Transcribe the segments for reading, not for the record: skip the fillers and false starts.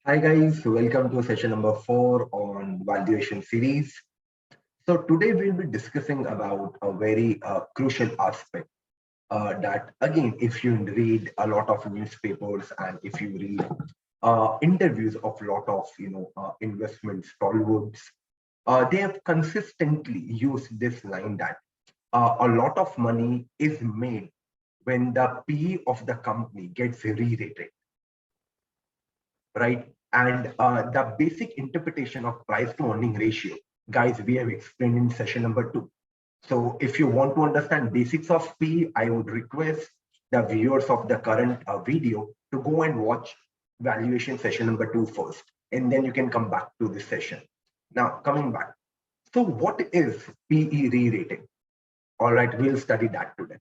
Hi guys, welcome to session number 4 on valuation series. So today we'll be discussing about a very crucial aspect that again, if you read a lot of newspapers and if you read interviews of a lot of investment stalwarts, they have consistently used this line that a lot of money is made when the PE of the company gets re-rated, right? And the basic interpretation of price to earning ratio, guys, we have explained in session number 2. So if you want to understand basics of P, I would request the viewers of the current video to go and watch valuation session number 2 first, and then you can come back to this session. Now, coming back. So what is PE re-rating? All right, we'll study that today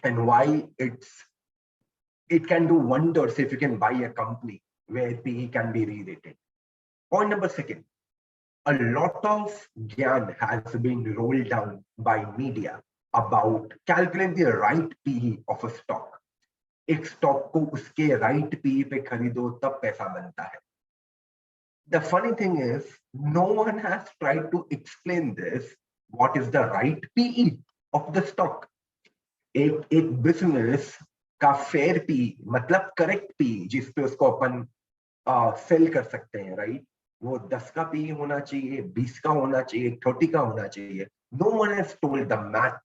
and why it can do wonders if you can buy a company where PE can be re-rated. Point number second, a lot of gyan has been rolled down by media about calculating the right PE of a stock. एक stock को उसके right PE पे खरीदो तब पैसा बनता है. The funny thing is, no one has tried to explain this. What is the right PE of the stock? एक business का fair PE मतलब correct PE जिस पे उसको अपन सेल कर सकते हैं, राइट? वो 10 का पी होना चाहिए, 20 का होना चाहिए, 30 का होना चाहिए. No one has told the math,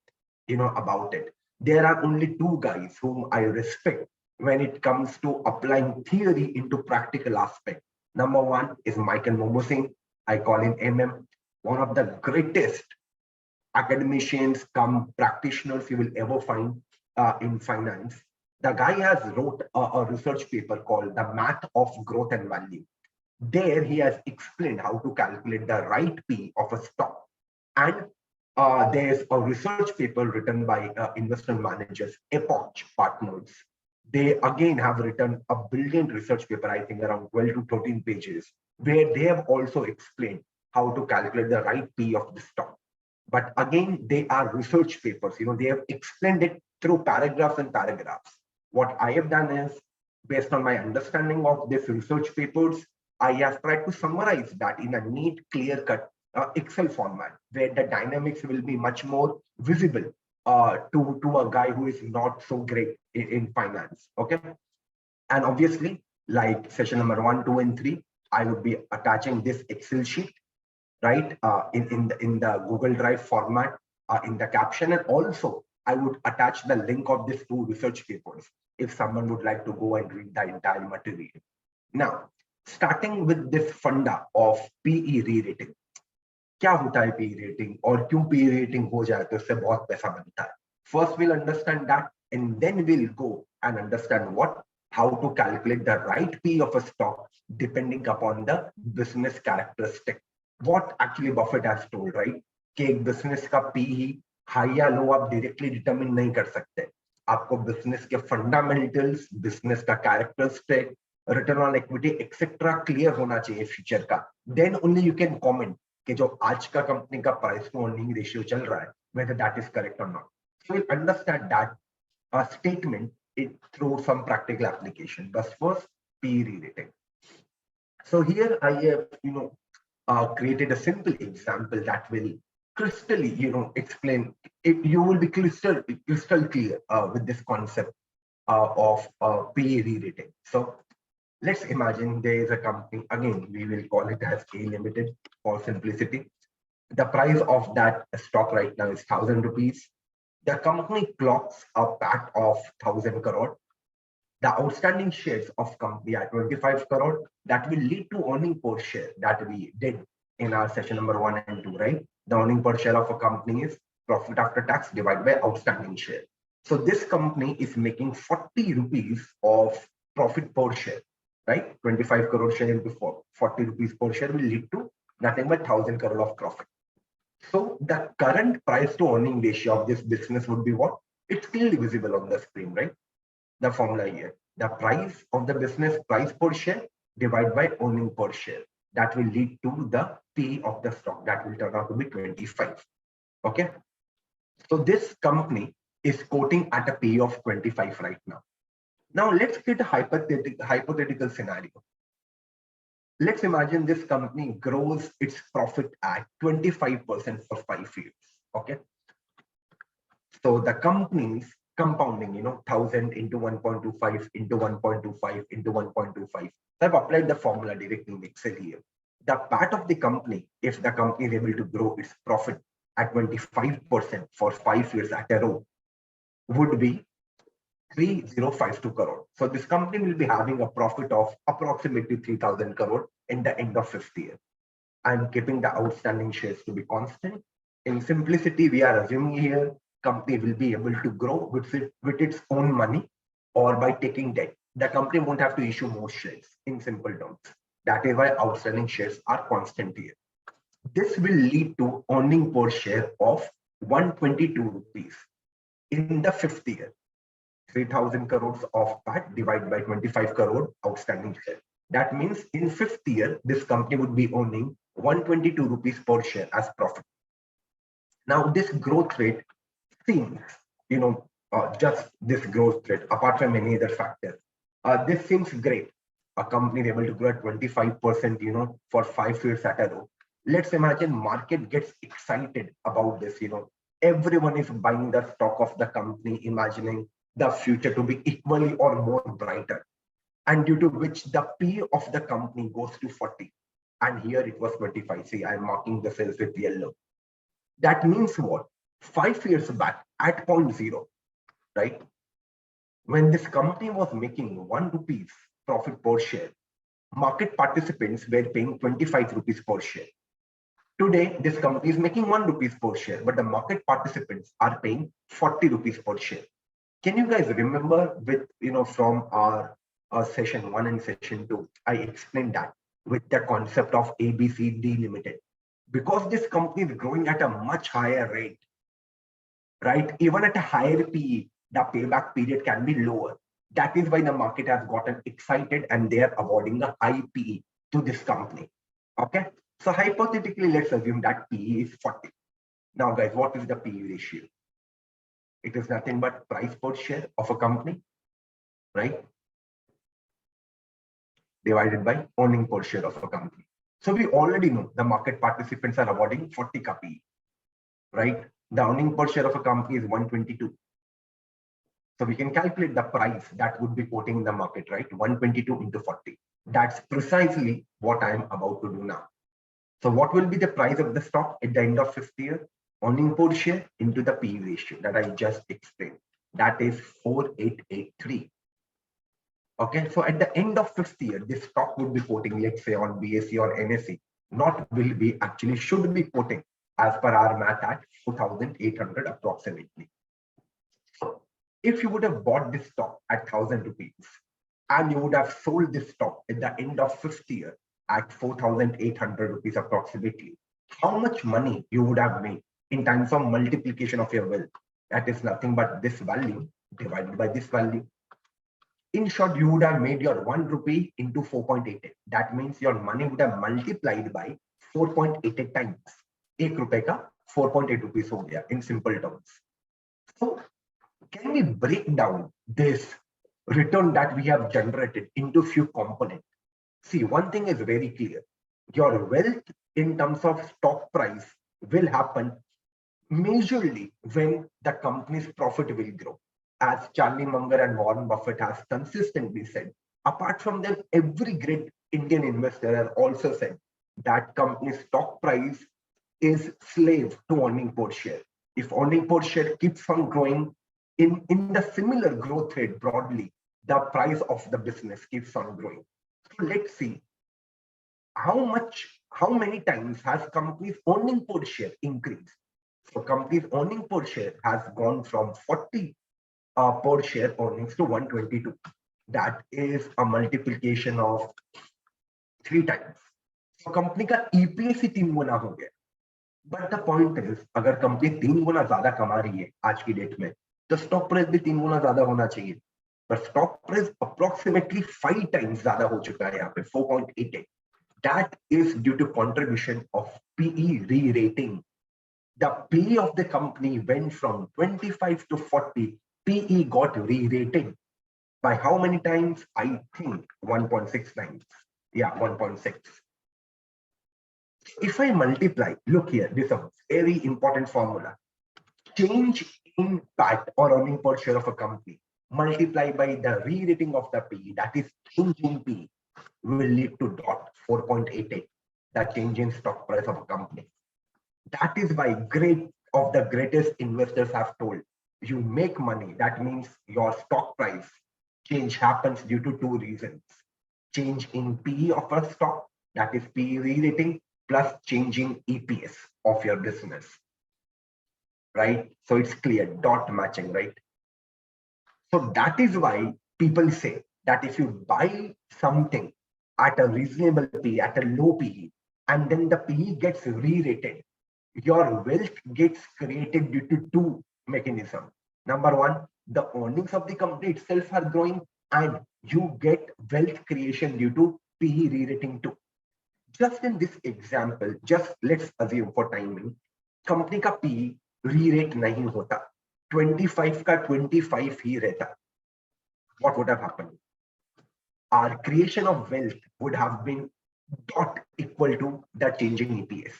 about it. There are only two guys whom I respect when it comes to applying theory into practical aspect. Number one is Michael Momosing. I call him MM, one of the greatest academicians come practitioners you will ever find in finance. The guy has wrote a research paper called The Math of Growth and Value. There he has explained how to calculate the right P of a stock. And there's a research paper written by investment managers, Epoch Partners. They again have written a brilliant research paper, I think around 12 to 13 pages, where they have also explained how to calculate the right P of the stock. But again, they are research papers. They have explained it through paragraphs and paragraphs. What I have done is, based on my understanding of these research papers, I have tried to summarize that in a neat, clear-cut Excel format, where the dynamics will be much more visible to a guy who is not so great in finance. Okay, and obviously, like session number 1, 2, and 3, I would be attaching this Excel sheet, right, in the Google Drive format in the caption, and also I would attach the link of these 2 research papers if someone would like to go and read the entire material. Now, starting with this funda of PE re-rating. क्या होता है PE rating और क्यों PE rating हो जाए तो इससे बहुत पैसा बनता है? First we'll understand that, and then we'll go and understand how to calculate the right PE of a stock depending upon the business characteristic. What actually Buffett has told, right? कि एक business का PE high या लो आप directly determine नहीं कर सकते. आपको business के fundamentals, business का characteristic, return on equity, etc. clear होना चाहिए future का. Then only you can comment कि जो आज का कंपनी का प्राइस टू अर्निंग रेशियो चल रहा है, whether that is correct or not. So we'll understand that statement through some practical application. But first, PE re-rating. So here I have, created a simple example that will crystally, explain it. You will be crystal clear with this concept of PE re-rating. So let's imagine there is a company, again, we will call it as A Limited for simplicity. The price of that stock right now is 1,000 rupees. The company clocks a PAT of 1,000 crore. The outstanding shares of company are 25 crore. That will lead to earning per share that we did in our session number 1 and 2, right? The earning per share of a company is profit after tax divided by outstanding share. So this company is making 40 rupees of profit per share, right? 25 crore share into 40 rupees per share will lead to nothing but 1,000 crore of profit. So the current price to earning ratio of this business would be what? It's clearly visible on the screen, right? The formula here. The price of the business, price per share divided by earning per share. That will lead to the P of the stock. That will turn out to be 25. Okay. So this company is quoting at a P of 25 right now. Now let's get a hypothetical scenario. Let's imagine this company grows its profit at 25% for 5 years. Okay. So the company's compounding, 1000 into 1.25 into 1.25 into 1.25. So I've applied the formula directly in Excel here. The part of the company, if the company is able to grow its profit at 25% for 5 years at a row, would be 3052 crore. So this company will be having a profit of approximately 3000 crore in the end of 5th year. I'm keeping the outstanding shares to be constant. In simplicity, we are assuming here company will be able to grow with its own money or by taking debt. The company won't have to issue more shares in simple terms. That is why outstanding shares are constant here. This will lead to earning per share of 122 rupees in the 5th year. 3000 crores of PAT divided by 25 crore outstanding share. That means in 5th year, this company would be owning 122 rupees per share as profit. Now, this growth rate seems, just this growth rate, apart from any other factor, this seems great. A company is able to grow at 25%, for 5 years at a row. Let's imagine market gets excited about this, everyone is buying the stock of the company, imagining the future to be equally or more brighter, and due to which the P of the company goes to 40, and here it was 25. See, I'm marking the cells with yellow. That means what? 5 years back at 0.0, right? When this company was making 1 rupees profit per share, market participants were paying 25 rupees per share. Today, this company is making 1 rupees per share, but the market participants are paying 40 rupees per share. Can you guys remember with, from our session 1 and session 2, I explained that with the concept of ABCD Limited. Because this company is growing at a much higher rate, right? Even at a higher PE, the payback period can be lower. That is why the market has gotten excited and they are awarding a high PE to this company. Okay. So hypothetically, let's assume that PE is 40. Now, guys, what is the PE ratio? It is nothing but price per share of a company, right? Divided by earning per share of a company. So we already know the market participants are awarding 40 PE, right? The earning per share of a company is 122. So we can calculate the price that would be quoting in the market, right? 122 into 40. That's precisely what I'm about to do now. So what will be the price of the stock at the end of 5th year? Earning per share into the PE ratio that I just explained. That is 4883. Okay, so at the end of 5th year, this stock would be quoting, let's say on BSE or NSE, not will be, actually should be quoting as per our math at 4,800 approximately. So if you would have bought this stock at 1,000 rupees and you would have sold this stock at the end of 5th year at 4,800 rupees approximately, how much money you would have made in terms of multiplication of your wealth? That is nothing but this value divided by this value. In short, you would have made your 1 rupee into 4.88. That means your money would have multiplied by 4.88 times. 1 rupee ka 4.8 rupees ho gaya in simple terms. So can we break down this return that we have generated into few components? See, one thing is very clear. Your wealth in terms of stock price will happen majorly when the company's profit will grow. As Charlie Munger and Warren Buffett has consistently said, apart from them, every great Indian investor has also said that company's stock price is slave to earning per share. If earning per share keeps on growing in the similar growth rate broadly, the price of the business keeps on growing. So let's see how many times has company's earning per share increased. So company's earning per share has gone from 40 per share earnings to 122. That is a multiplication of 3 times. So company का EPS ही 3 गुना हो गया. But the point is, अगर company 3 गुना ज्यादा कमा रही है आज की डेट में, तो स्टॉक प्राइस भी 3 गुना ज्यादा होना चाहिए. पर स्टॉक प्राइस अप्रोक्सीमेटली 5 टाइम्स ज्यादा हो चुका है यहाँ पे 4.88. That is due to contribution of PE re-rating. The PE of the company went from 25 to 40. PE got re-rated by how many times? I think 1.6 times. Yeah, 1.6. If I multiply, look here, this is a very important formula. Change in PAT or earning per share of a company multiplied by the re-rating of the PE, that is change in PE, will lead to dot 4.88, the change in stock price of a company. That is why great of the greatest investors have told you make money. That means your stock price change happens due to two reasons: change in PE of a stock, that is PE re-rating, plus changing EPS of your business, right? So it's clear, dot matching, right? So that is why people say that if you buy something at a reasonable PE, at a low PE, and then the PE gets re-rated, your wealth gets created due to two mechanisms. Number one, the earnings of the company itself are growing, and you get wealth creation due to PE re-rating too. Just in this example, just let's assume for timing, company का P री-रेट नहीं होता, 25 का 25 ही रहता, what would have happened? Our creation of wealth would have been dot equal to the changing EPS.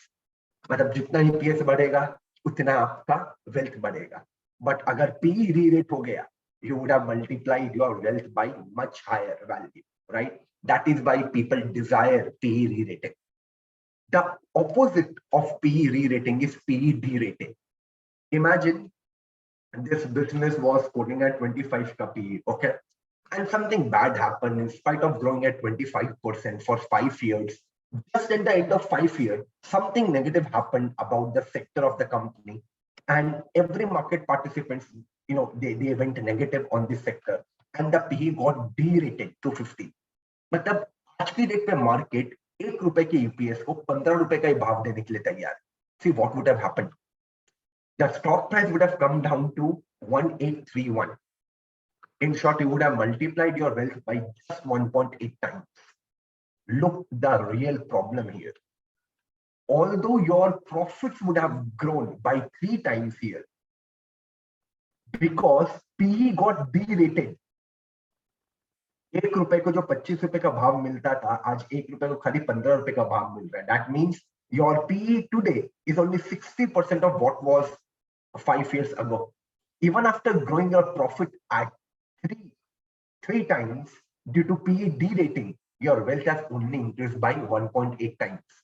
मतलब जितना EPS बढ़ेगा उतना आपका wealth बढ़ेगा. But अगर PE re-rate हो गया, you would have multiplied your wealth by much higher value, right? That is why people desire PE re-rating. The opposite of PE re-rating is PE de-rating. Imagine this business was quoting at 25 ka PE, okay? And something bad happened. In spite of growing at 25% for 5 years, just at the end of 5 years, something negative happened about the sector of the company, and every market participants, they went negative on this sector, and the PE got de-rated to 50. मतलब आज की date पे market ₹1 के EPS को ₹15 का ही भाव देने के लिए तैयार. See what would have happened? The stock price would have come down to 1831. In short, you would have multiplied your wealth by just 1.8 times. Look, the real problem here. Although your profits would have grown by 3 times here, because PE got de-rated. ₹1 को जो ₹25 का भाव मिलता था, आज ₹1 को खाली ₹15 का भाव मिल रहा है. That means your PE today is only 60% of what was 5 years ago. Even after growing your profit at three times due to PE de-rating, your wealth has only increased by 1.8 times.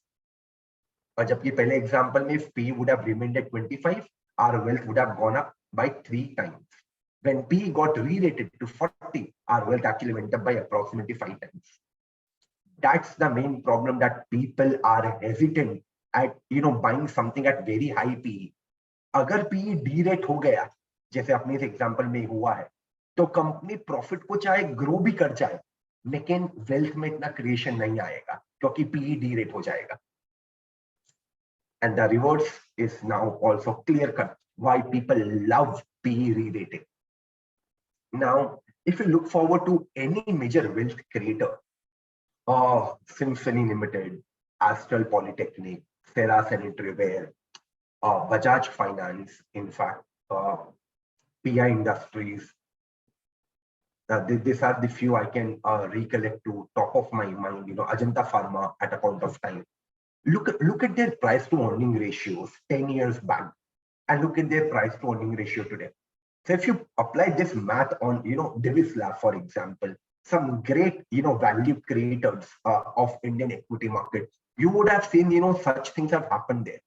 और जबकि पहले example में if PE would have remained at 25, our wealth would have gone up by 3 times. When PE got re-rated to 40, our wealth actually went up by approximately 5 times. That's the main problem, that people are hesitant at buying something at very high PE. अगर PE de-rate हो गया, जैसे अपने इस example में हुआ है, तो कंपनी प्रॉफिट को चाहे ग्रो भी कर जाए, लेकिन वेल्थ में इतना क्रिएशन नहीं आएगा क्योंकि PE de-rate हो जाएगा. And the reverse is now also clear cut why people love PE re-rating. Now, if you look forward to any major wealth creator, Symphony Limited, Astral Polytechnic, Cera Sanitaryware, Bajaj Finance, in fact, PI Industries, these are the few I can recollect to top of my mind. Ajanta Pharma at a point of time. Look at their price to earning ratios 10 years back, and look at their price to earning ratio today. So if you apply this math on, Divis Lab, for example, some great, value creators of Indian equity market, you would have seen, such things have happened there.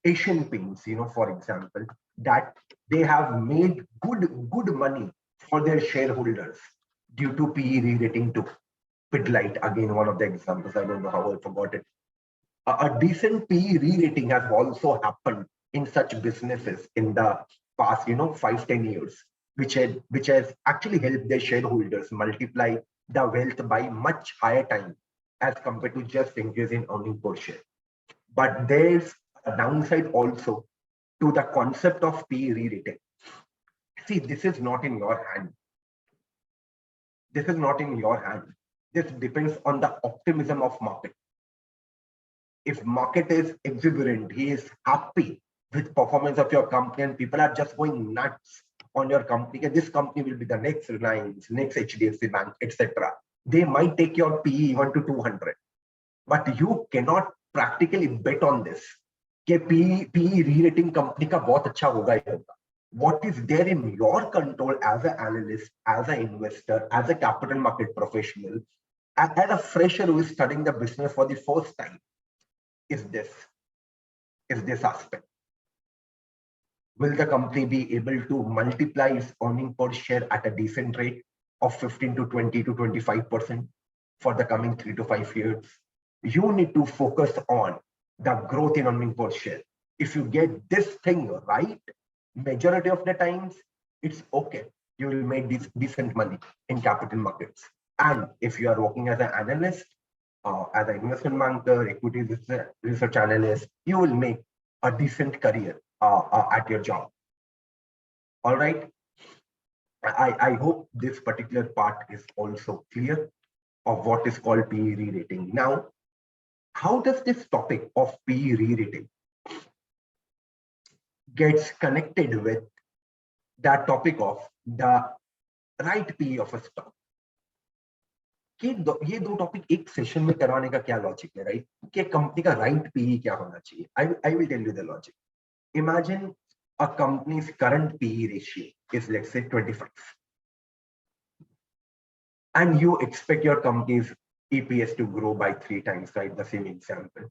Asian Paints, for example, that they have made good money for their shareholders due to PE re-rating to Pidilite. Again, one of the examples, I don't know how I forgot it. A decent PE re-rating has also happened in such businesses in the past, 5-10 years, which has actually helped their shareholders multiply the wealth by much higher time as compared to just increase in earning per share. But there's a downside also to the concept of PE re-rating. See, this is not in your hand. This is not in your hand. This depends on the optimism of market. If market is exuberant, he is happy with performance of your company, and people are just going nuts on your company, and this company will be the next Reliance, next HDFC Bank, etc. they might take your PE even to 200, but you cannot practically bet on this कि PE re-rating company का बहुत अच्छा होगा ही होगा. What is there in your control as an analyst, as an investor, as a capital market professional, as a fresher who is studying the business for the first time, is this aspect. Will the company be able to multiply its earning per share at a decent rate of 15 to 20 to 25% for the coming 3 to 5 years? You need to focus on the growth in earning per share. If you get this thing right, majority of the times, it's okay. You will make this decent money in capital markets. And if you are working as an analyst, as an investment banker, equity research analyst, you will make a decent career at your job. All right. I hope this particular part is also clear of what is called PE re-rating. Now, how does this topic of PE re-rating gets connected with that topic of the right PE of a stock? ये दो topic एक session में करवाने का क्या logic है, right? कि company का राइट पीई क्या होना चाहिए. I will tell you the logic. Imagine a company's current PE ratio is, let's say, 25, and you expect your company's EPS to grow by 3 times, right? The same example.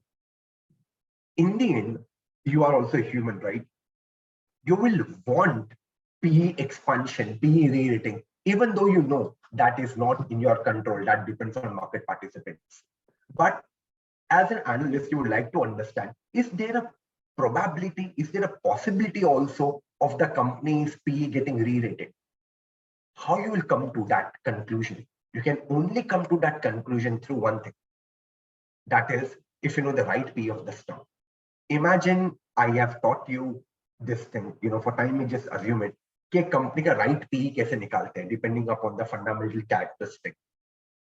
In the end, you are also human, right? You will want PE expansion, PE re-rating, even though you know that is not in your control, that depends on market participants. But as an analyst, you would like to understand, is there a probability, is there a possibility also of the company's PE getting re-rated? How you will come to that conclusion? You can only come to that conclusion through one thing. That is, if you know the right PE of the stock. Imagine I have taught you this thing, for time, we just assume it, कि company का right PE कैसे निकालते हैं depending upon the fundamental characteristic.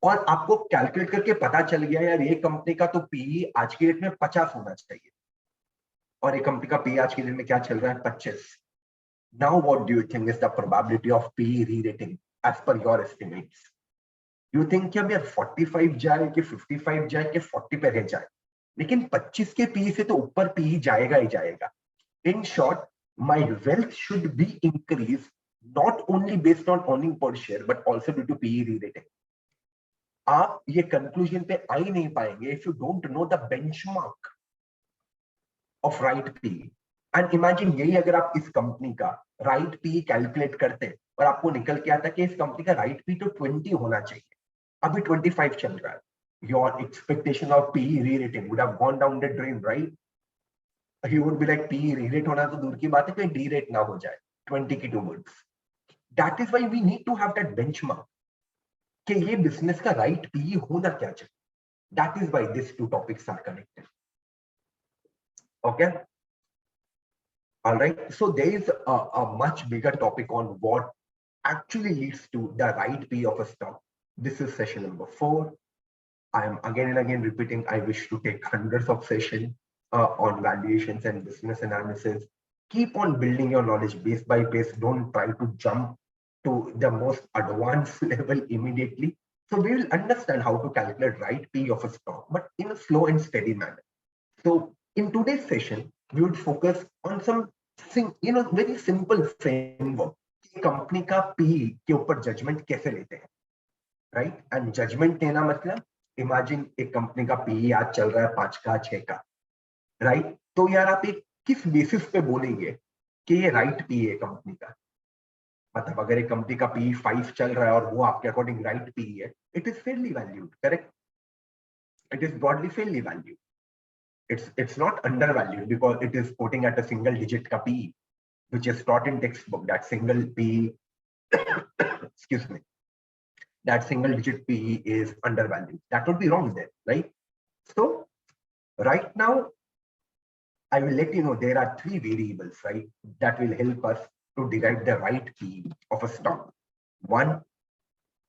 और आपको calculate करके पता चल गया यार ये कंपनी का तो पीई आज की डेट में 50 होना चाहिए और ये कंपनी का पीई आज की डेट में क्या चल रहा है 25. Now what do you think is the probability of PE rerating as per your estimates? You think कि अब यार 45 जाए कि 55 जाए कि 40 पे रह जाए, लेकिन 25 के पीई से तो ऊपर पीई जाएगा ही जाएगा. In short, my wealth should be increased not only based on earning per share but also due to PE re-rating. आप ये conclusion पे आ ही नहीं पाएंगे if you don't know the benchmark of right PE. And imagine यही अगर आप इस company का right PE calculate करते और आपको निकल के आता कि इस कंपनी का right PE तो 20 होना चाहिए, अभी 25 चल रहा है, your expectation of PE re-rating would have gone down the drain, right? He would be like PE re-rate होना तो दूर की बात है, कहीं de-rate ना हो जाए 20 की towards. That is why we need to have that benchmark कि ये business का right PE होना क्या चाहिए. That is why these two topics are connected. Okay. All right. So there is a much bigger topic on what actually leads to the right PE of a stock. This is session number 4. I am again and again repeating, I wish to take hundreds of sessions on valuations and business analysis. Keep on building your knowledge base by base. Don't try to jump to the most advanced level immediately. So we will understand how to calculate right PE of a stock, but in a slow and steady manner. So in today's session, we would focus on some very simple framework. Company का PE के ऊपर judgement कैसे लेते हैं, right? And judgement लेना मतलब imagine एक company का PE आज चल रहा है 5 का 6 का, राइट? तो यार आप एक किस बेसिस पे बोलेंगे कि ये राइट PE है कंपनी का? मतलब अगर एक कंपनी का PE 5 चल रहा है और वो आपके अकॉर्डिंग राइट PE है, it is fairly valued, correct? It is broadly Fairlie valued. It's not undervalued because it is quoting at a single digit ka PE, which is taught in textbook. That single PE, excuse me, that single digit PE is undervalued. That would be wrong there, right? So right now, I will let you know there are 3 variables, right, that will help us to derive the right PE of a stock. One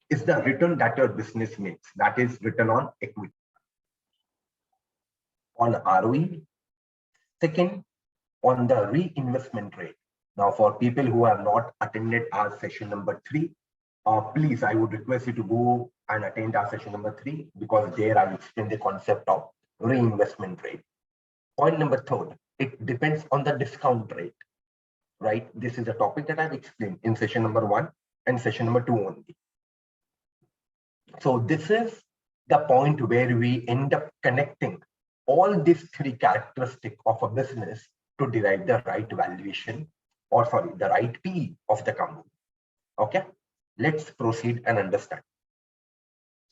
is the return that your business makes, that is return on equity, on ROE. Second, on the reinvestment rate. Now, for people who have not attended our session number 3, please, I would request you to go and attend our session number 3, because there I will explain the concept of reinvestment rate. Point number 3, it depends on the discount rate, right? This is a topic that I've explained in session number 1 and session number 2 only. So this is the point where we end up connecting all these 3 characteristics of a business to derive the right valuation, or sorry, the right PE of the company. Okay, let's proceed and understand.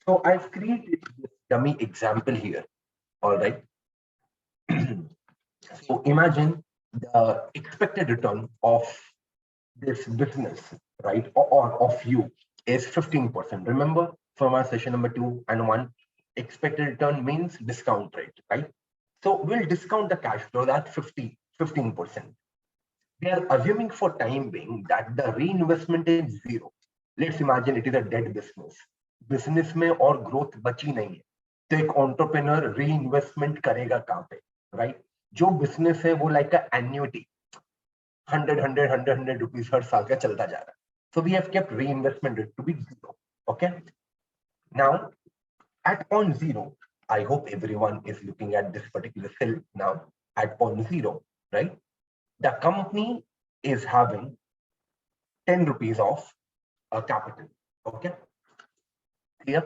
So I've created this dummy example here. All right. So imagine the expected return of this business, right, or of you is 15%. Remember from our session number 2 and 1, expected return means discount rate, right? So we'll discount the cash flow at 15%. We are assuming for time being that the reinvestment is 0. Let's imagine it is a dead business. Business में और growth बची नहीं है, तो एक entrepreneur reinvestment करेगा कहाँ पे, right? जो business है वो like a annuity, 100 rupees हर साल का चलता जा रहा है. So we have kept reinvestment rate to be 0. Okay. Now at point 0, I hope everyone is looking at this particular cell now. At point 0, right? The company is having 10 rupees of capital. Okay. Clear?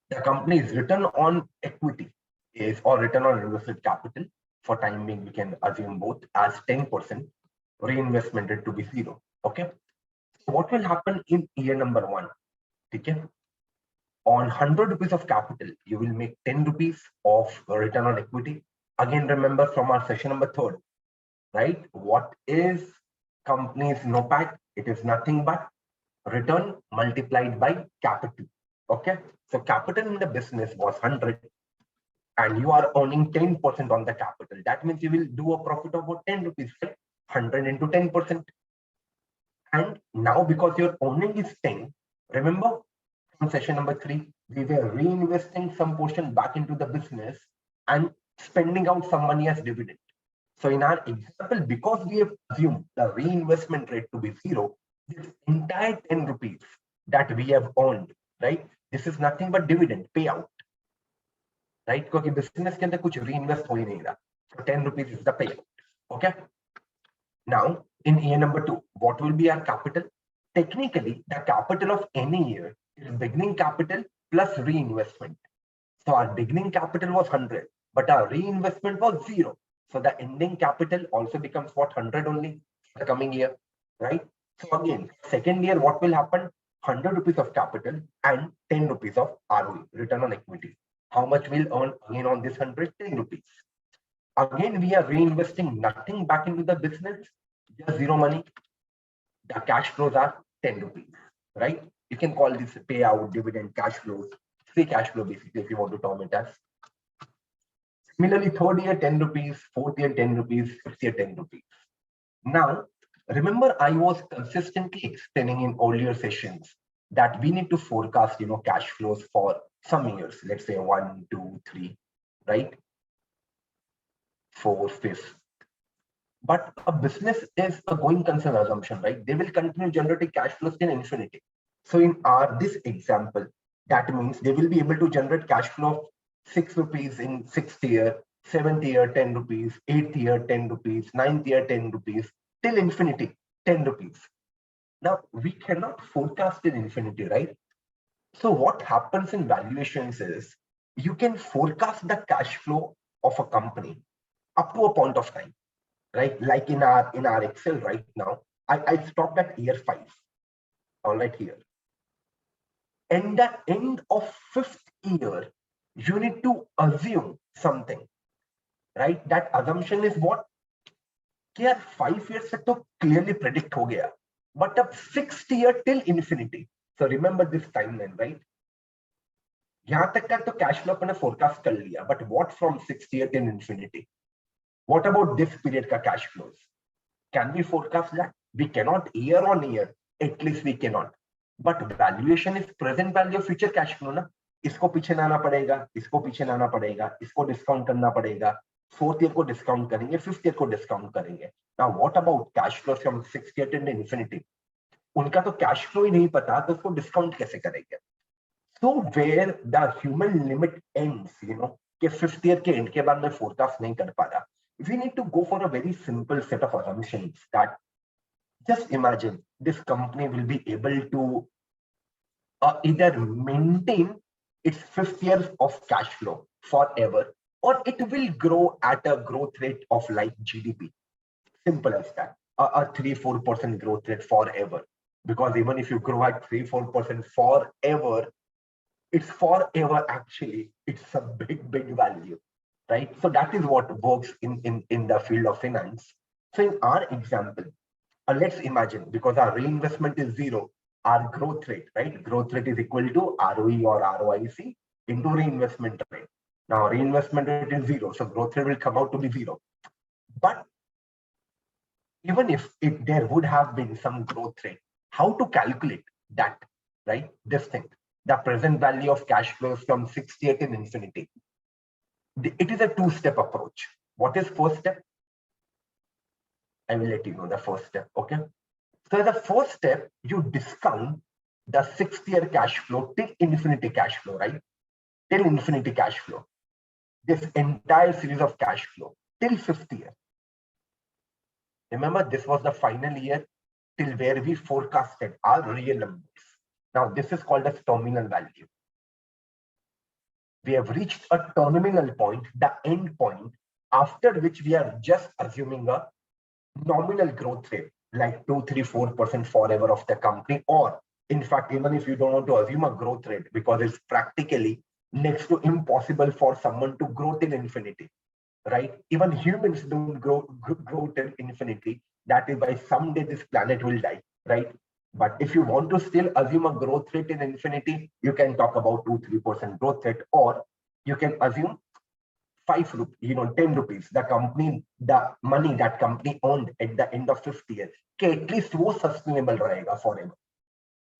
The company's return on equity is, or return on invested capital, for time being we can assume both, as 10%, reinvestment rate to be 0. Okay. So what will happen in year number 1? Okay. On 100 rupees of capital, you will make 10 rupees of return on equity. Again, remember from our session number 3, right? What is company's NOPAT? It is nothing but return multiplied by capital. Okay. So capital in the business was 100 and you are earning 10% on the capital. That means you will do a profit of about 10 rupees, right? 100 into 10%. And now because your earning is 10, remember from session number 3, we were reinvesting some portion back into the business and spending out some money as dividend. So in our example, because we have assumed the reinvestment rate to be 0, this entire 10 rupees that we have earned, right? This is nothing but dividend payout, right? Because business के अंदर कुछ reinvest हो ही नहीं रहा. So 10 rupees is the payout. Okay. Now in year number 2, what will be our capital? Technically, the capital of any year is beginning capital plus reinvestment. So our beginning capital was 100, but our reinvestment was 0. So the ending capital also becomes what, 100 only for the coming year, right? So again, second year, what will happen? 100 rupees of capital and 10 rupees of ROE, return on equity. How much we'll earn again on this 100? 10 rupees. Again, we are reinvesting nothing back into the business, just 0 money. The cash flows are 10 rupees, right? You can call this payout, dividend, cash flows, free cash flow basically if you want to term it as. Similarly, third year 10 rupees, fourth year 10 rupees, fifth year 10 rupees. Now, remember I was consistently explaining in earlier sessions that we need to forecast, cash flows for some years, let's say 1, 2, 3, right? 4, 5. But a business is a going concern assumption, right? They will continue generating cash flows in infinity. So in this example, that means they will be able to generate cash flow of 6 rupees in 6th year, 7th year 10 rupees, 8th year 10 rupees, 9th year 10 rupees, till infinity 10 rupees. Now we cannot forecast in infinity, right? So what happens in valuations is you can forecast the cash flow of a company up to a point of time, right? Like in our Excel right now, I stopped at year 5. All right, here. And at the end of 5th year, you need to assume something, right? That assumption is what? Here 5 years se to clearly predict ho gaya, but up 6th year till infinity. So remember this timeline, right? यहाँ तक का तो cash flow अपने forecast कर लिया, but what from 6th year till infinity? What about this period का cash flows? Can we forecast that? We cannot year on year. At least we cannot. But valuation is present value of future cash flow ना. इसको पीछे लाना पड़ेगा, इसको पीछे लाना पड़ेगा, इसको डिस्काउंट करना पड़ेगा. 4th year को डिस्काउंट करेंगे, 5th year को डिस्काउंट करेंगे. Now what about cash flows from 6th year to infinity? उनका तो कैश फ्लो ही नहीं पता, तो उसको डिस्काउंट कैसे करेंगे? So where the human limit ends, कि 5th year के end के बाद मैं forecast नहीं कर पा रहा, we need to go for a very simple set of assumptions that just imagine this company will be able to either maintain its 5th year of cash flow forever, or it will grow at a growth rate of like GDP. Simple as that. A 3-4% growth rate forever. Because even if you grow at 3-4% forever, it's forever actually. It's a big value, right? So that is what works in the field of finance. So in our example, let's imagine, because our reinvestment is zero, our growth rate, right? Growth rate is equal to ROE or ROIC into reinvestment rate. Now reinvestment rate is zero, so growth rate will come out to be zero. But even if there would have been some growth rate, how to calculate that, right? This thing, the present value of cash flows from 68 in infinity. It is a two-step approach. What is first step? I will let you know the first step, okay? So the first step, you discount the 6th year cash flow till infinity cash flow, right? Till infinity cash flow. This entire series of cash flow till 5th year. Remember, this was the final year till where we forecasted our real numbers. Now, this is called as terminal value. We have reached a terminal point, the end point, after which we are just assuming a nominal growth rate, like 2-3-4% forever of the company, or in fact, even if you don't want to assume a growth rate, because it's practically next to impossible for someone to grow till infinity, right? Even humans don't grow till infinity. That is why someday this planet will die, right? But if you want to still assume a growth rate in infinity, you can talk about 2-3% growth rate, or you can assume 5 rupees, 10 rupees, the money that company owned at the end of 5th year, at least was sustainable forever.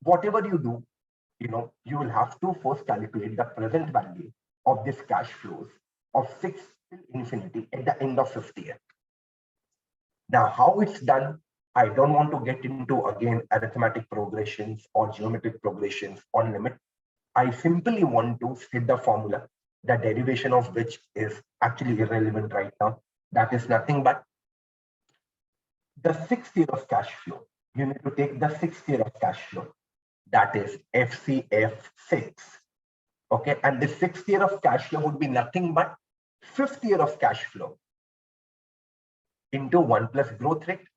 Whatever you do, you will have to first calculate the present value of this cash flows of 6 till infinity at the end of 5th year. Now, how it's done, I don't want to get into, again, arithmetic progressions or geometric progressions on limit. I simply want to state the formula, the derivation of which is actually irrelevant right now. That is nothing but the 6th year of cash flow. You need to take the 6th year of cash flow. That is FCF6. Okay, and the 6th year of cash flow would be nothing but 5th year of cash flow into 1 plus growth rate.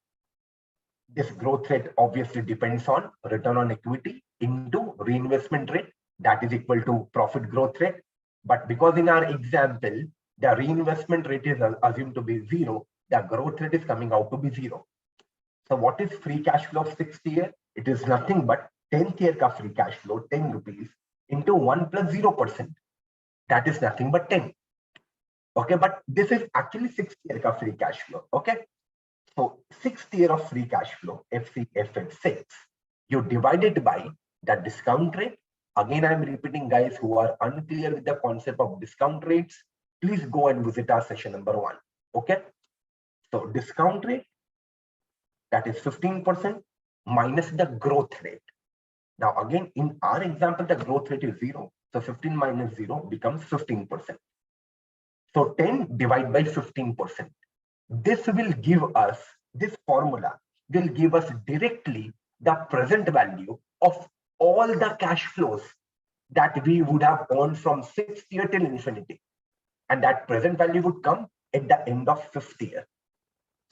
This growth rate obviously depends on return on equity into reinvestment rate, that is equal to profit growth rate. But because in our example, the reinvestment rate is assumed to be 0, the growth rate is coming out to be 0. So what is free cash flow of 6th year? It is nothing but 10th year ka free cash flow, 10 rupees into 1 plus 0%. That is nothing but 10. Okay, but this is actually 6th year ka free cash flow. Okay. So 6th year of free cash flow, FCF6, you divide it by the discount rate. Again, I'm repeating, guys, who are unclear with the concept of discount rates, please go and visit our session number 1. Okay. So discount rate, that is 15% minus the growth rate. Now, again, in our example, the growth rate is 0. So 15 minus 0 becomes 15%. So 10 divided by 15%. This will give us, this formula will give us directly the present value of all the cash flows that we would have earned from 6th year till infinity. And that present value would come at the end of 5th year.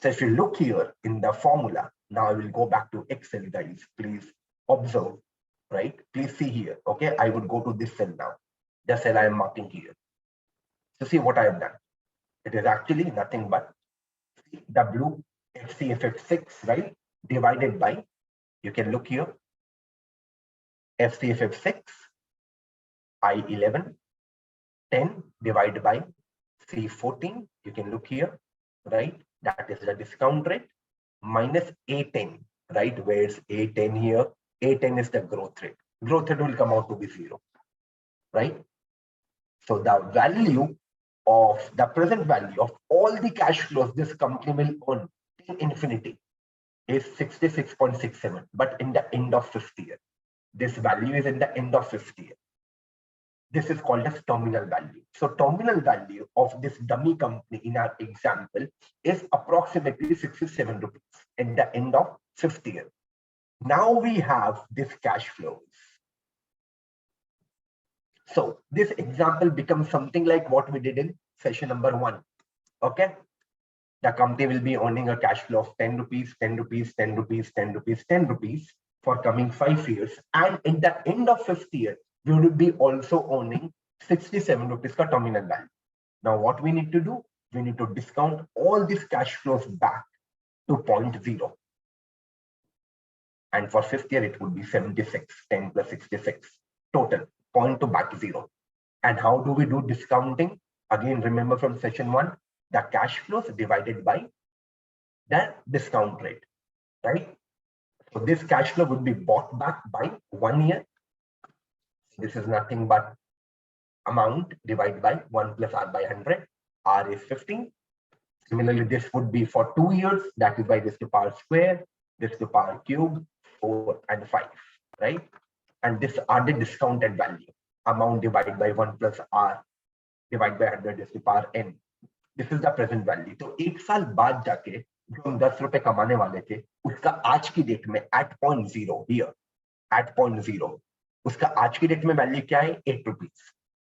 So if you look here in the formula, now I will go back to Excel, guys, please observe, right? Please see here, okay? I would go to this cell now, the cell I am marking here. So see what I have done. It is actually nothing but the blue FCFF6, right? Divided by, you can look here, FCFF6, I11, 10 divided by C14, you can look here, right? That is the discount rate minus A10, right? Where it's A10 here, A10 is the growth rate. Growth rate will come out to be 0, right? So the value of the present value of all the cash flows this company will earn till infinity, is 66.67, but in the end of fifth year. This value is in the end of fifth year. This is called as terminal value. So terminal value of this dummy company in our example is approximately 67 rupees at the end of fifth year. Now we have this cash flows. So this example becomes something like what we did in session number 1. Okay. The company will be earning a cash flow of 10 rupees, 10 rupees, 10 rupees, 10 rupees, 10 rupees for coming 5 years. And in the end of fifth year, we will be also earning 67 rupees ka terminal value. Now, what we need to do? We need to discount all these cash flows back to 0.0. And for fifth year, it would be 76, 10 plus 66, total, point to back 0. And how do we do discounting? Again, remember from session 1, the cash flows divided by the discount rate, right? So this cash flow would be bought back by 1 year. This is nothing but amount divided by 1 plus R by 100. R is 15. Similarly, this would be for 2 years. That is by this to power square, this to power cube, 4 and 5, right? And this are the discounted value. Amount divided by 1 plus R divided by 100 is to power n. This is the present value. तो एक साल बाद जाके जो हम 10 रुपए कमाने वाले थे, उसका आज की डेट में at 0.0 here, at 0.0, उसका आज की डेट में वैल्यू क्या है? 8 रुपीज.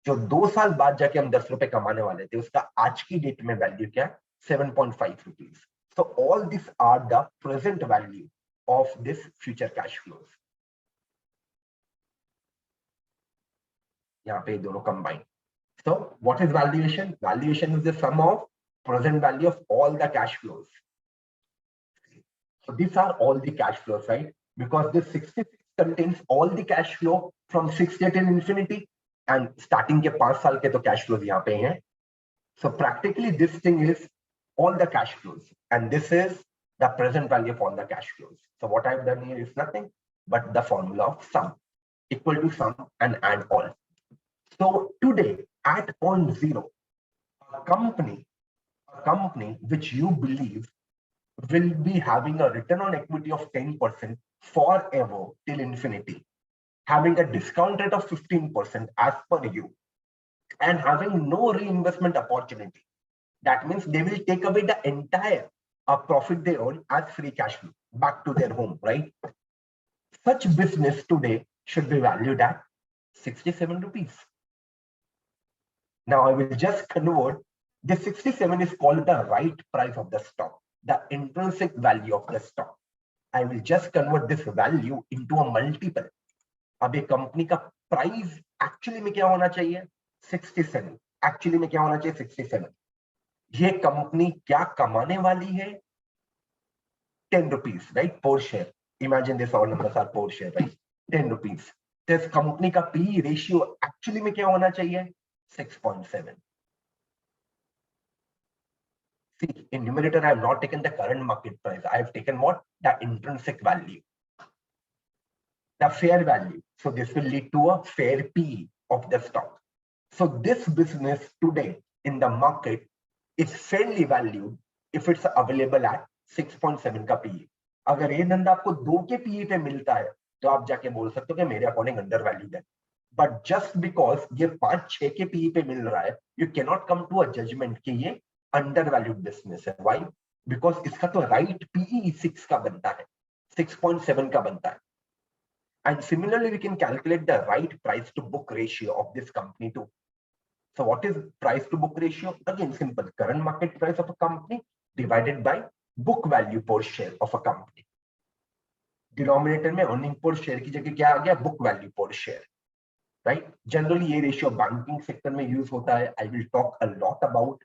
जो 2 साल बाद जाके हम 10 रुपए कमाने वाले थे, उसका आज की डेट में वैल्यू क्या है? 7.5 rupees. So all these are the present value of this future cash flows. यहाँ पे दोनों combine. So what is valuation? Valuation is the sum of present value of all the cash flows. So these are all the cash flows, right? Because this 66 contains all the cash flow from 60 till infinity, and starting के 5 साल के तो cash flows यहाँ पे हैं. So practically this thing is all the cash flows, and this is the present value of all the cash flows. So what I've done here is nothing but the formula of sum, equal to sum and add all. So today at 0.0, a company which you believe will be having a return on equity of 10% forever till infinity, having a discount rate of 15% as per you, and having no reinvestment opportunity. That means they will take away the entire profit they earn as free cash flow back to their home, right? Such business today should be valued at 67 rupees. Now I will just convert the 67 is called the right price of the stock, the intrinsic value of the stock. I will just convert this value into a multiple. अब एक company का price actually में क्या होना चाहिए? 67. Actually में क्या होना चाहिए? 67. ये कंपनी क्या कमाने वाली है? 10 rupees, right? Per share. Imagine this all numbers are per share, right? 10 rupees. This company का PE ratio एक्चुअली में क्या होना चाहिए? 6.7. See, in numerator, I have not taken the current market price. I have taken what? The intrinsic value, the fair value. So this will lead to a fair PE of the stock. So this business today in the market is fairly valued if it's available at 6.7 का PE. अगर ये धंधा आपको 2 के PE पे मिलता है, तो आप जाके बोल सकते हो कि मेरे अकॉर्डिंग अंडर वैल्यूड है. But just because ये 5-6 के PE पे मिल रहा है, you cannot come to a judgment कि ये undervalued business है. Why? Because इसका तो right PE 6 का बनता है, 6.7 का बनता है. And similarly, we can calculate the right price to book ratio of this company too. So what is price to book ratio? Again, simple. Current market price of a company divided by book value per share of a company. Denominator में earning per share की जगह क्या आ गया? Book value per share. Right? Generally, ये ratio banking sector में use होता है. I will talk a lot about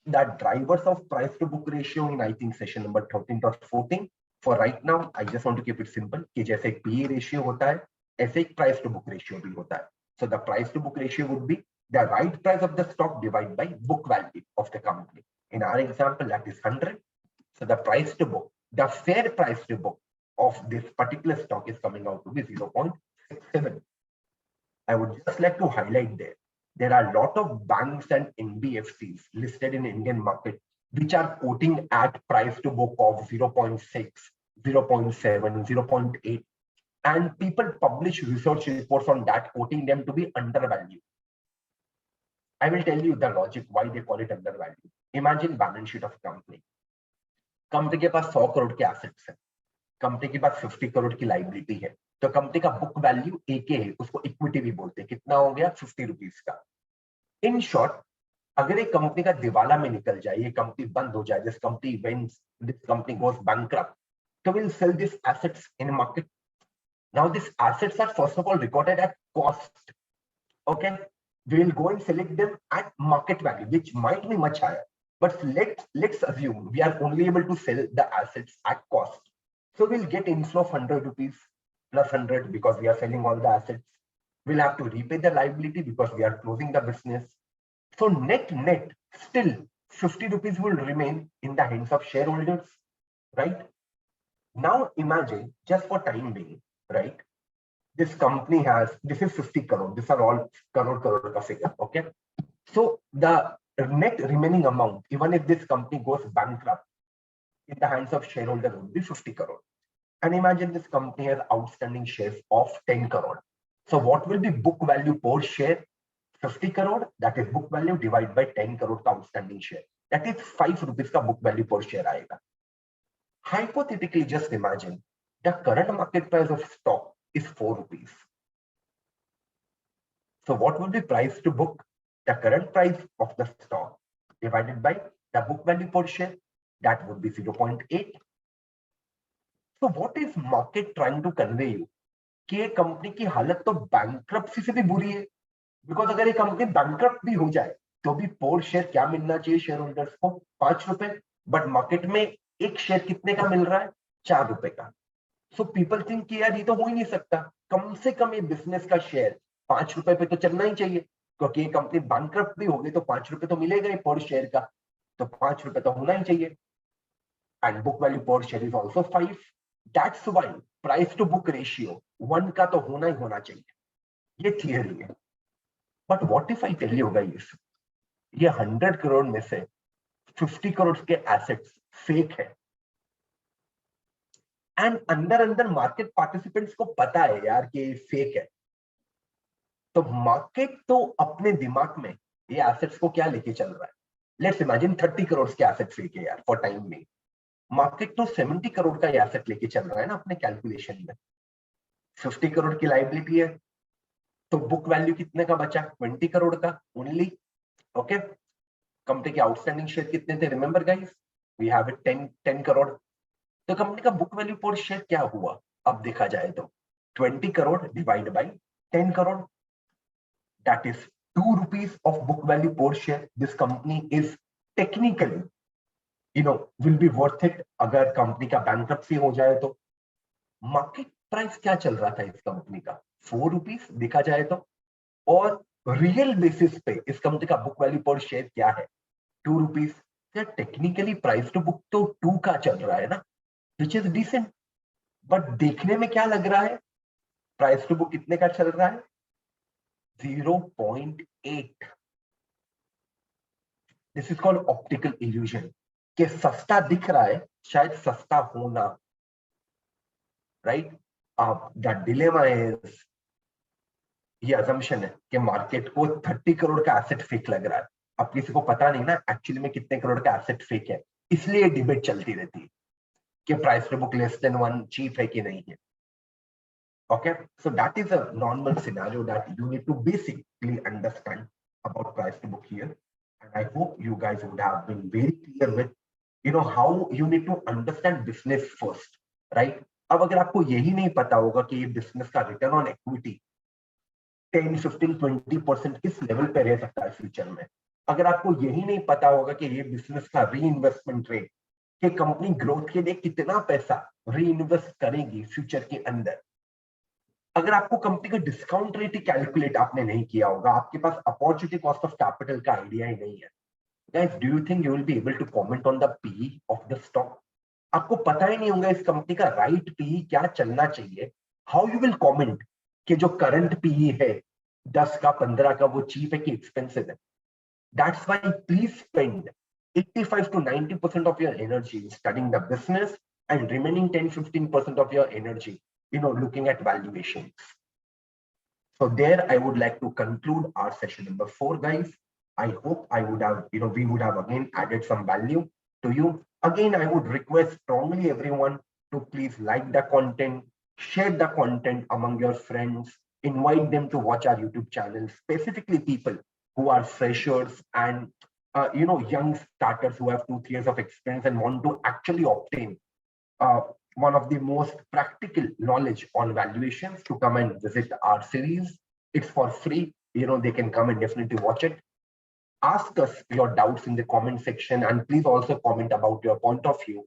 the drivers of price to book ratio in I think session number 13 or 14. For right now, I just want to keep it simple कि जैसे एक PE ratio होता है, ऐसे एक price to book ratio भी होता है. So the price to book ratio would be the right price of the stock divided by book value of the company. In our example, that is 100. So the price to book, the fair price to book of this particular stock is coming out to be 0.67. I would just like to highlight there are a lot of banks and NBFCs listed in Indian market which are quoting at price to book of 0.6, 0.7, 0.8, and people publish research reports on that, quoting them to be undervalued. I will tell you the logic why they call it undervalued. Imagine balance sheet of company. Company के पास 100 करोड़ के assets है, company के पास 50 करोड़ की liability है, तो company का book value एक है, उसको इक्विटी भी बोलते हैं। कितना हो गया? 50 रुपीज का। इन शॉर्ट, अगर एक कंपनी का दिवाला में निकल जाए, ये कंपनी बंद हो जाए, दिस कंपनी वेंस, this company goes bankrupt, so we'll sell these assets in a market. Now these assets are first of all recorded at cost. Okay, we will go and select them at market value, which might be much higher. But let's assume we are only able to sell the assets at cost. So we'll get inflow of 100 rupees plus 100 because we are selling all the assets. We'll have to repay the liability because we are closing the business. So net still 50 rupees will remain in the hands of shareholders, right? Now imagine, just for time being, right? This company has, this is 50 crore. These are all crore ka figure, okay? So the net remaining amount, even if this company goes bankrupt, in the hands of shareholder would be 50 crore. And imagine this company has outstanding shares of 10 crore. So what will be book value per share? 50 crore, that is book value divided by 10 crore outstanding share. That is 5 rupees ka book value per share aayega. Hypothetically, just imagine the current market price of stock is 4 rupees. So what will be price to book? The current price of the stock divided by the book value per share, that would be 0.8. So what is market trying to convey you? कि company की हालत तो bankruptcy से भी बुरी है, because अगर ये कंपनी बैंकरप्ट भी हो जाए तो भी पर शेयर क्या मिलना चाहिए शेयर होल्डर्स को? 5 रुपए, बट मार्केट में एक शेयर कितने का मिल रहा है? 4 रुपए का। सो पीपल थिंक कि यार ये तो हो ही नहीं सकता, कम से कम ये बिजनेस का शेयर 5 रुपए पे तो चलना ही चाहिए, क्योंकि ये कंपनी बैंकरप्ट भी होगी तो 5 रुपए तो मिलेगा ही पर शेयर का, तो 5 रुपए तो होना ही चाहिए। And book value per share is also 5। That's why price to book ratio 1 का तो होना ही होना चाहिए, ये थियरी है। But what if I tell you guys, ये 100 करोड़ में से 50 करोड़ के एसेट्स फेक है, एंड अंदर मार्केट पार्टिसिपेंट्स को पता है यार कि ये फेक है, तो मार्केट तो अपने दिमाग में ये एसेट्स को क्या लेके चल रहा है? लेट्स इमेजिन 30 करोड़ के एसेट फेक है यार फॉर टाइम में, मार्केट तो 70 करोड़ का एसेट लेके चल रहा है ना अपने कैलकुलेशन में। 50 करोड़ की लाइबिलिटी है, तो बुक वैल्यू कितने का बचा? 20 करोड़ का ओनली। ओके, कंपनी के आउटस्टैंडिंग शेयर कितने थे? Remember guys, we have it 10 crore. तो कंपनी का बुक वैल्यू पर शेयर क्या हुआ अब देखा जाए तो? 20 crore divide by 10 crore, that is 2 rupees of book value per share. This company is technically, will be worth it अगर कंपनी का बैंकरप्सी हो जाए तो। मार्केट प्राइस क्या चल रहा था इस कंपनी का? 4 रुपीज देखा जाए तो, और रियल बेसिस पे इस कंपनी का बुक वैल्यू पर शेयर क्या है? 2 rupees. Technically price to book तो 2 का चल रहा है ना, विच इज डिसेंट, बट देखने में क्या लग रहा है? प्राइस टू बुक कितने का चल रहा है? 0.8। This is called optical illusion, कि सस्ता दिख रहा है, शायद सस्ता होना, राइट? द डिलेमा इज, ये अजम्पशन है कि मार्केट को 30 करोड़ का एसेट फेक लग रहा है, अब किसी को पता नहीं ना एक्चुअली में कितने करोड़ का एसेट फेक है, इसलिए डिबेट चलती रहती है कि price to book less than 1 cheap है कि नहीं है। Okay, so that is a normal scenario that you need to basically understand about price to book here, and I hope you guys would have been very clear with how you need to understand business first, right? अब अगर आपको यही नहीं पता होगा कि ये business का रिटर्न ऑन इक्विटी 10, 15, 20% किस लेवल पे रह सकता है फ्यूचर में, अगर आपको यही नहीं पता होगा कि ये बिजनेस का री इन्वेस्टमेंट रेट, कि कंपनी ग्रोथ के लिए कितना पैसा री इन्वेस्ट करेगी फ्यूचर के अंदर, अगर आपको कंपनी का डिस्काउंट रेट कैलकुलेट आपने नहीं किया होगा, आपके पास अपॉर्चुनिटी कॉस्ट ऑफ कैपिटल का आइडिया ही नहीं है, guys do you think you will be able to comment on the PE of the stock? आपको पता ही नहीं होगा इस कंपनी का राइट पीई क्या चलना चाहिए। हाउ यू विल कमेंट कि जो करंट पीई है 10 का 15 का वो चीप है कि एक्सपेंसिव है? That's why please spend 85 to 90% of your energy studying the business and remaining 10-15% of your energy, looking at valuations. So there I would like to conclude our session number 4, guys. I hope we would have again added some value to you. Again, I would request strongly everyone to please like the content, share the content among your friends, invite them to watch our YouTube channel, specifically people who are freshers and young starters who have 2-3 years of experience and want to actually obtain one of the most practical knowledge on valuations, to come and visit our series. It's for free. They can come and definitely watch it. Ask us your doubts in the comment section, and please also comment about your point of view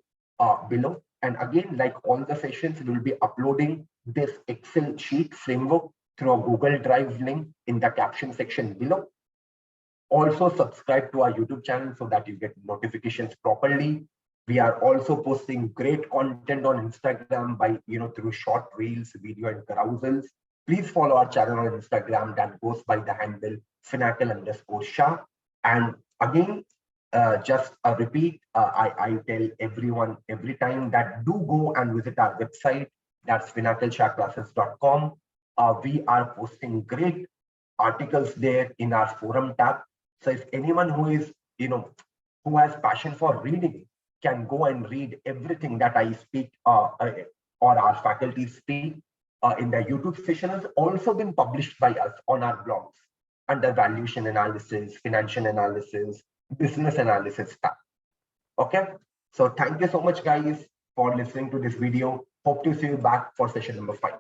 below. And again, like all the sessions, we will be uploading this Excel sheet framework through a Google Drive link in the caption section below. Also subscribe to our YouTube channel so that you get notifications properly. We are also posting great content on Instagram by, through short reels, video and carousels. Please follow our channel on Instagram that goes by the handle Finacle_Shah. And again, just a repeat, I tell everyone every time that do go and visit our website. That's finacleshahclasses.com. We are posting great articles there in our forum tab. So if anyone who is, who has passion for reading can go and read everything that I speak or our faculty speak in the YouTube session, has also been published by us on our blogs under valuation analysis, financial analysis, business analysis tab. Okay. So thank you so much, guys, for listening to this video. Hope to see you back for session number 5.